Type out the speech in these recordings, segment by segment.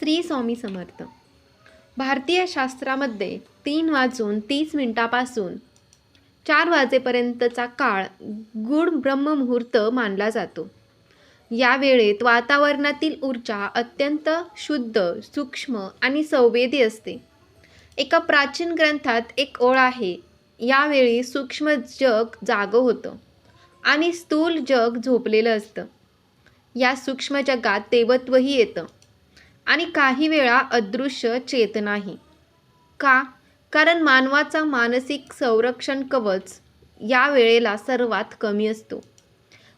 श्री स्वामी समर्थ. भारतीय शास्त्रामध्ये 3:30 4 वाजेपर्यंतचा काळ गूढ ब्रह्ममुहूर्त मानला जातो. या वेळेत वातावरणातील ऊर्जा अत्यंत शुद्ध, सूक्ष्म आणि संवेदी असते. एका प्राचीन ग्रंथात एक ओळ आहे, यावेळी सूक्ष्म जग जागं होतं आणि स्थूल जग झोपलेलं असतं. या सूक्ष्म जगात देवत्वही येतं आणि काही वेळा अदृश्य चेतनाही. का? कारण मानवाचा मानसिक संरक्षण कवच या वेळेला सर्वात कमी असतो.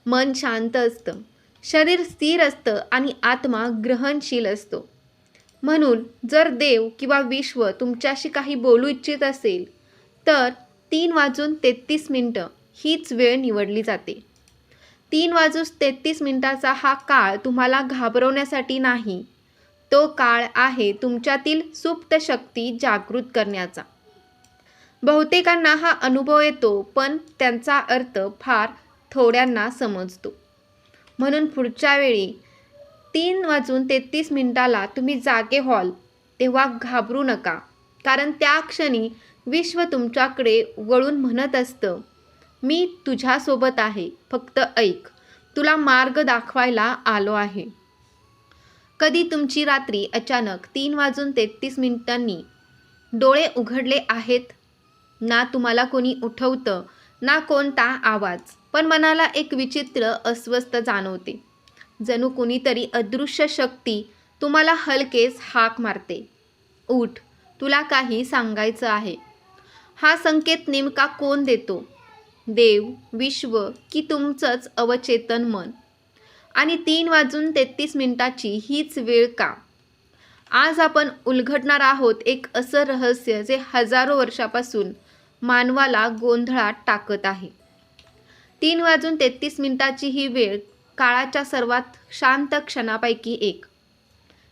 मन शांत असतं, शरीर स्थिर असतं आणि आत्मा ग्रहणशील असतो. म्हणून जर देव किंवा विश्व तुमच्याशी काही बोलू इच्छित असेल तर 3:33 हीच वेळ निवडली जाते. 3:33 हा काळ तुम्हाला घाबरवण्यासाठी नाही, तो काळ आहे तुमच्यातील सुप्त शक्ती जागृत करण्याचा. बहुतेकांना हा अनुभव येतो, पण त्यांचा अर्थ फार थोड्यांना समजतो. म्हणून पुढच्या वेळी 3:33 तुम्ही जागे व्हाल तेव्हा घाबरू नका, कारण त्या क्षणी विश्व तुमच्याकडे वळून म्हणत असतं, मी तुझ्यासोबत आहे, फक्त ऐक, तुला मार्ग दाखवायला आलो आहे. कधी तुमची रात्री अचानक 3:33 डोळे उघडले आहेत? ना तुम्हाला कोणी उठवतं, ना कोणता आवाज, पण मनाला एक विचित्र अस्वस्थ जाणवते. जणू कुणीतरी अदृश्य शक्ती तुम्हाला हलकेच हाक मारते, उठ, तुला काही सांगायचं आहे. हा संकेत नेमका कोण देतो? देव, विश्व की तुमचंच अवचेतन मन? आणि 3:33 हीच वेळ का? आज आपण उलगडणार आहोत एक असं रहस्य जे हजारो वर्षापासून मानवाला गोंधळात टाकत आहे. 3:33 ही वेळ काळाच्या सर्वात शांत क्षणापैकी एक.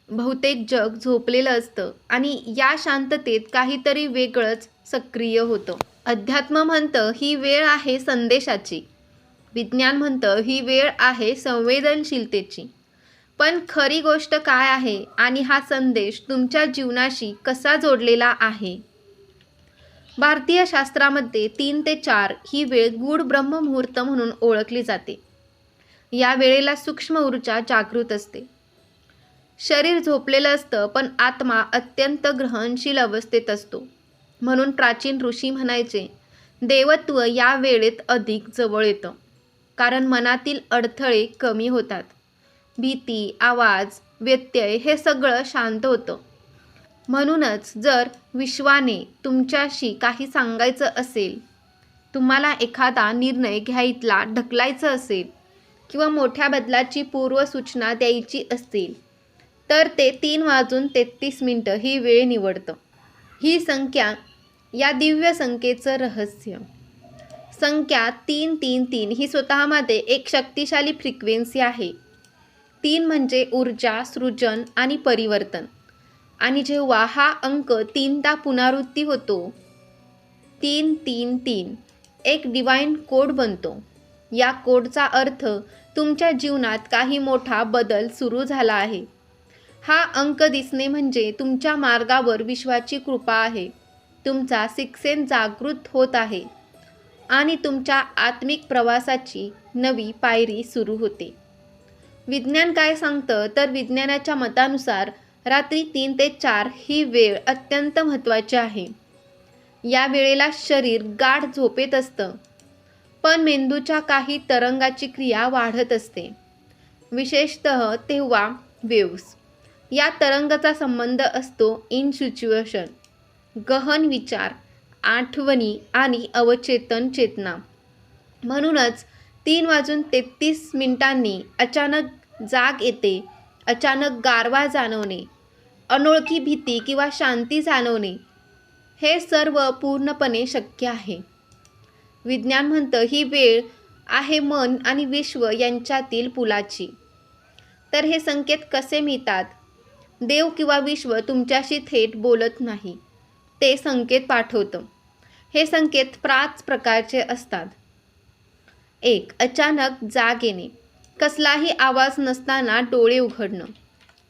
बहुतेक जग झोपलेलं असतं आणि या शांततेत काहीतरी वेगळंच सक्रिय होतं. अध्यात्म म्हणतं ही वेळ आहे संदेशाची, विज्ञान म्हणतं ही वेळ आहे संवेदनशीलतेची. पण खरी गोष्ट काय आहे आणि हा संदेश तुमच्या जीवनाशी कसा जोडलेला आहे? भारतीय शास्त्रामध्ये 3 ते 4 ही वेळ गूढ ब्रह्ममुहूर्त म्हणून ओळखली जाते. या वेळेला सूक्ष्म ऊर्जा जागृत असते. शरीर झोपलेलं असतं, पण आत्मा अत्यंत ग्रहणशील अवस्थेत असतो. म्हणून प्राचीन ऋषी म्हणायचे, देवत्व या वेळेत अधिक जवळ येतं, कारण मनातील अडथळे कमी होतात. भीती, आवाज, व्यत्यय हे सगळं शांत होतं. म्हणूनच जर विश्वाने तुमच्याशी काही सांगायचं असेल, तुम्हाला एखादा निर्णय घ्यायला ढकलायचं असेल किंवा मोठ्या बदलाची पूर्वसूचना द्यायची असेल, तर ते 3:33 ही वेळ निवडतं. ही संख्या या दिव्य संख्येचं रहस्य. संख्या 333 ही स्वतःमध्ये एक शक्तिशाली फ्रिक्वेन्सी आहे. 3 म्हणजे ऊर्जा, सृजन आणि परिवर्तन. आणि जेव्हा हा अंक 3दा पुनरावृत्ती होतो, 333 एक डिवाइन कोड बनतो. या कोडचा अर्थ तुमच्या जीवनात काही मोठा बदल सुरू झाला आहे. हा अंक दिसणे म्हणजे तुमच्या मार्गावर विश्वाची कृपा आहे. तुमचा सिक्स्थ सेन्स जागृत होत आहे आणि तुमच्या आत्मिक प्रवासाची नवी पायरी सुरू होते. विज्ञान काय सांगतं तर विज्ञानाच्या मतानुसार रात्री 3 ते 4 ही वेळ अत्यंत महत्त्वाची आहे. या वेळेला शरीर गाढ झोपेत असतं, पण मेंदूच्या काही तरंगाची क्रिया वाढत असते, विशेषतः तेव्हा वेव्स. या तरंगाचा संबंध असतो इनट्युशन, गहन विचार, आठवणी आणि अवचेतन चेतना. म्हणूनच 3:33 अचानक जाग येते, अचानक गारवा जाणवणे, अनोळखी भीती किंवा शांती जाणवणे, हे सर्व पूर्णपणे शक्य आहे. विज्ञान म्हणतं ही वेळ आहे मन आणि विश्व यांच्यातील पुलाची. तर हे संकेत कसे मिळतात? देव किंवा विश्व तुमच्याशी थेट बोलत नाही, ते संकेत पाठवतं. हे संकेत 5 प्रकारचे असतात. 1. अचानक जाग येणे, कसलाही आवाज नसताना डोळे उघडणं.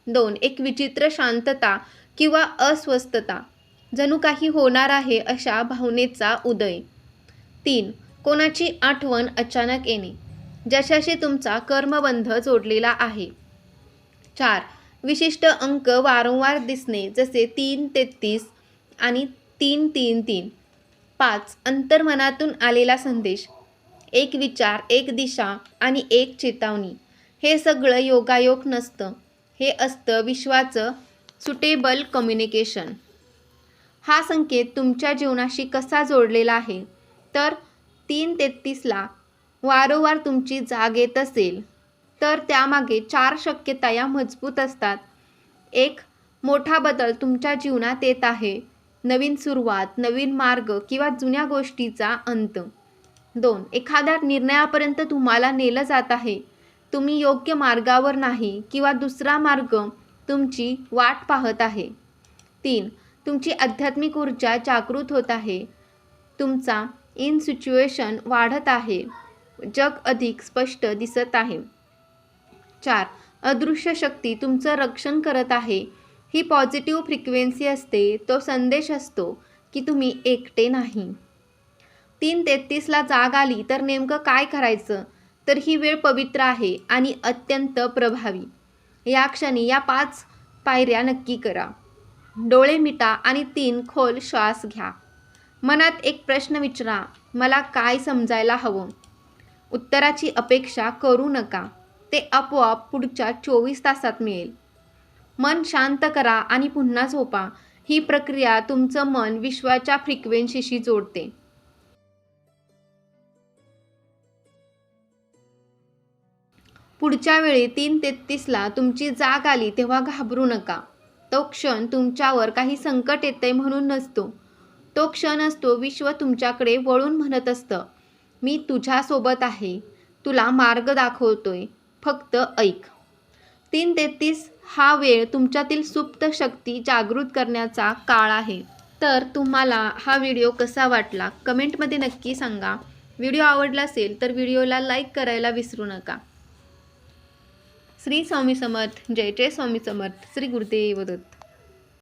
2. एक विचित्र शांतता किंवा अस्वस्थता, जणू काही होणार आहे अशा भावनेचा उदय. 3. कोणाची आठवण अचानक येणे, ज्याच्याशी तुमचा कर्मबंध जोडलेला आहे. 4. विशिष्ट अंक वारंवार दिसणे, जसे 333 आणि 333. 5. अंतर्मनातून आलेला संदेश, एक विचार, एक दिशा आणि एक चेतावणी. हे सगळं योगायोग नसतं, हे असतं विश्वाचं सुटेबल कम्युनिकेशन. हा संकेत तुमच्या जीवनाशी कसा जोडलेला आहे? तर 333ला वारंवार तुमची जाग येत असेल तर त्यामागे 4 शक्यता या मजबूत असतात. 1. मोठा बदल तुमच्या जीवनात येत आहे, नवीन सुरुवात, नवीन मार्ग किंवा जुन्या गोष्टीचा अंत. 2. एखाद्या निर्णयापर्यंत तुम्हाला नेलं जात आहे, तुम्ही योग्य मार्गावर नाही किंवा दुसरा मार्ग तुमची वाट पाहत आहे. 3. तुमची आध्यात्मिक ऊर्जा जागृत होत आहे, तुमचा सिच्युएशन वाढत आहे, जग अधिक स्पष्ट दिसत आहे. 4. अदृश्य शक्ती तुमचं रक्षण करत आहे. ही पॉझिटिव्ह फ्रिक्वेन्सी असते, तो संदेश असतो की तुम्ही एकटे नाही. 333ला जाग आली तर नेमकं काय करायचं? तर ही वेळ पवित्र आहे आणि अत्यंत प्रभावी. या क्षणी या 5 पायऱ्या नक्की करा. डोळे मिटा आणि 3 खोल श्वास घ्या. मनात एक प्रश्न विचारा, मला काय समजायला हवं? उत्तराची अपेक्षा करू नका, ते आपोआप पुढच्या 24 तासात मिळेल. मन शांत करा आणि पुन्हा झोपा. ही प्रक्रिया तुमचं मन विश्वाच्या फ्रिक्वेन्सीशी जोडते. पुढच्या वेळी 333ला तुमची जाग आली तेव्हा घाबरू नका. तो क्षण तुमच्यावर काही संकट येतंय म्हणून नसतो. तो क्षण असतो विश्व तुमच्याकडे वळून म्हणत असतं, मी तुझ्यासोबत आहे, तुला मार्ग दाखवतोय, फक्त ऐक. 333 हा वेळ तुमच्यातील सुप्त शक्ती जागृत करण्याचा काळ आहे. तर तुम्हाला हा व्हिडिओ कसा वाटला कमेंटमध्ये नक्की सांगा. व्हिडिओ आवडला असेल तर व्हिडिओला लाईक करायला विसरू नका. श्री स्वामी समर्थ. जय जय स्वामी समर्थ. श्री गुरुदेव दत्त.